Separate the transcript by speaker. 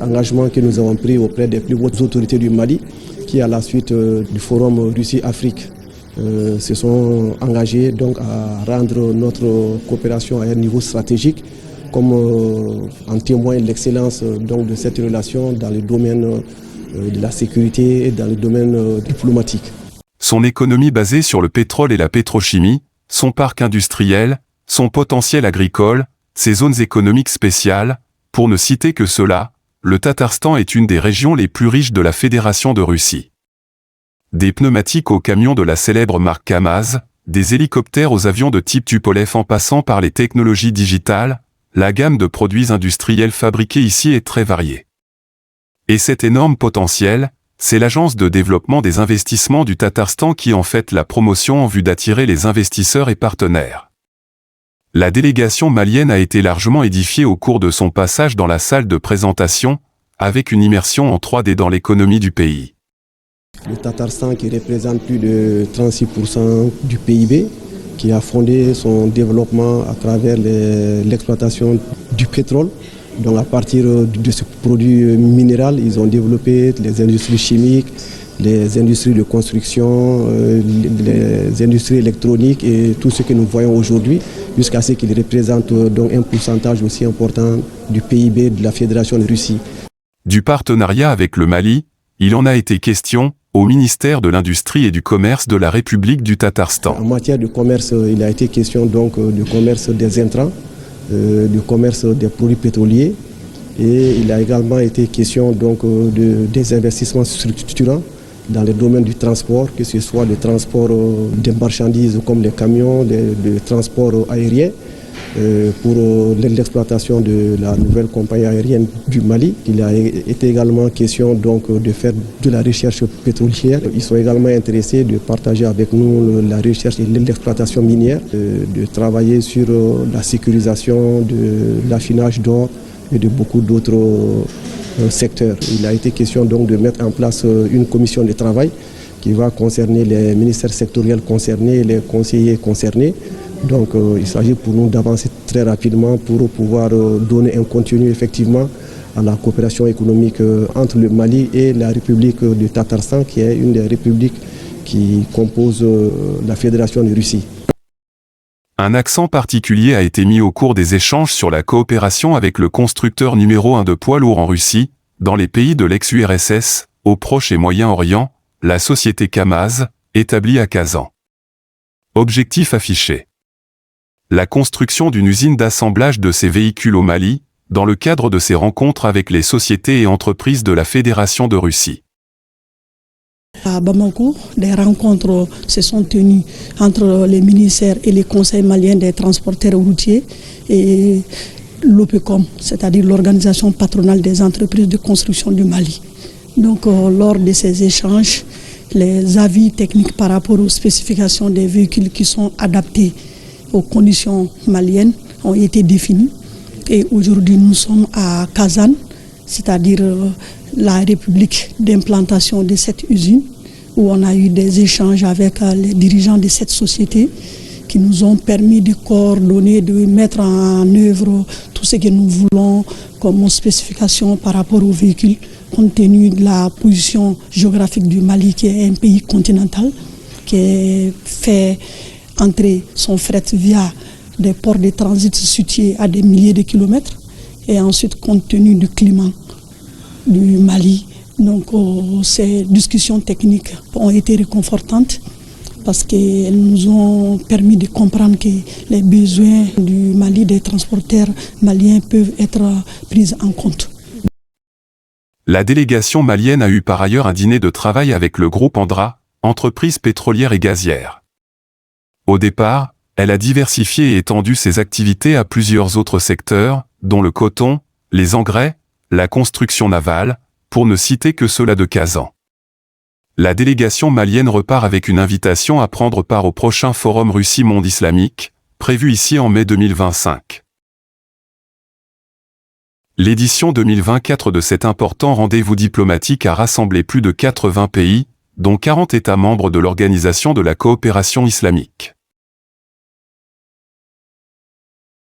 Speaker 1: Engagement que nous avons pris auprès des plus hautes autorités du Mali, qui à la suite du forum Russie-Afrique se sont engagés donc à rendre notre coopération à un niveau stratégique, comme en témoigne l'excellence donc de cette relation dans le domaine de la sécurité et dans le domaine diplomatique.
Speaker 2: Son économie basée sur le pétrole et la pétrochimie, son parc industriel, son potentiel agricole, ses zones économiques spéciales, pour ne citer que cela, le Tatarstan est une des régions les plus riches de la Fédération de Russie. Des pneumatiques aux camions de la célèbre marque Kamaz, des hélicoptères aux avions de type Tupolev en passant par les technologies digitales, la gamme de produits industriels fabriqués ici est très variée. Et cet énorme potentiel, c'est l'Agence de développement des investissements du Tatarstan qui en fait la promotion en vue d'attirer les investisseurs et partenaires. La délégation malienne a été largement édifiée au cours de son passage dans la salle de présentation, avec une immersion en 3D dans l'économie du pays.
Speaker 1: Le Tatarstan qui représente plus de 36% du PIB, qui a fondé son développement à travers l'exploitation du pétrole. Donc à partir de ce produit minéral, ils ont développé les industries chimiques, les industries de construction, les industries électroniques et tout ce que nous voyons aujourd'hui, jusqu'à ce qu'ils représentent donc un pourcentage aussi important du PIB de la Fédération de Russie.
Speaker 2: Du partenariat avec le Mali, il en a été question au ministère de l'Industrie et du Commerce de la République du Tatarstan.
Speaker 1: En matière de commerce, il a été question donc du commerce des intrants, du commerce des produits pétroliers, et il a également été question donc des investissements structurants dans le domaine du transport, que ce soit le transport des marchandises comme les camions, le transport aérien, pour l'exploitation de la nouvelle compagnie aérienne du Mali. Il a été également question donc de faire de la recherche pétrolière. Ils sont également intéressés de partager avec nous la recherche et l'exploitation minière, de travailler sur la sécurisation, de l'affinage d'or et de beaucoup d'autres secteurs. Il a été question donc de mettre en place une commission de travail qui va concerner les ministères sectoriels concernés, les conseillers concernés. Donc il s'agit pour nous d'avancer très rapidement pour pouvoir donner un contenu effectivement à la coopération économique entre le Mali et la République du Tatarstan, qui est une des républiques qui composent la Fédération de Russie.
Speaker 2: Un accent particulier a été mis au cours des échanges sur la coopération avec le constructeur numéro 1 de poids lourds en Russie, dans les pays de l'ex-URSS, au Proche et Moyen-Orient, la société Kamaz, établie à Kazan. Objectif affiché: la construction d'une usine d'assemblage de ces véhicules au Mali, dans le cadre de ces rencontres avec les sociétés et entreprises de la Fédération de Russie.
Speaker 3: À Bamako, des rencontres se sont tenues entre les ministères et les conseils maliens des transporteurs routiers et l'OPECOM, c'est-à-dire l'organisation patronale des entreprises de construction du Mali. Donc lors de ces échanges, les avis techniques par rapport aux spécifications des véhicules qui sont adaptés aux conditions maliennes ont été définis. Et aujourd'hui, nous sommes à Kazan, c'est-à-dire la république d'implantation de cette usine, où on a eu des échanges avec les dirigeants de cette société qui nous ont permis de coordonner, de mettre en œuvre tout ce que nous voulons comme spécification par rapport aux véhicules, compte tenu de la position géographique du Mali, qui est un pays continental, qui fait entrer son fret via des ports de transit situés à des milliers de kilomètres, et ensuite compte tenu du climat du Mali. Donc ces discussions techniques ont été réconfortantes parce qu'elles nous ont permis de comprendre que les besoins du Mali, des transporteurs maliens, peuvent être pris en compte.
Speaker 2: La délégation malienne a eu par ailleurs un dîner de travail avec le groupe Andra, entreprise pétrolière et gazière. Au départ, elle a diversifié et étendu ses activités à plusieurs autres secteurs, dont le coton, les engrais, la construction navale, pour ne citer que ceux-là de Kazan. La délégation malienne repart avec une invitation à prendre part au prochain Forum Russie-Monde islamique, prévu ici en mai 2025. L'édition 2024 de cet important rendez-vous diplomatique a rassemblé plus de 80 pays, dont 40 États membres de l'Organisation de la coopération islamique.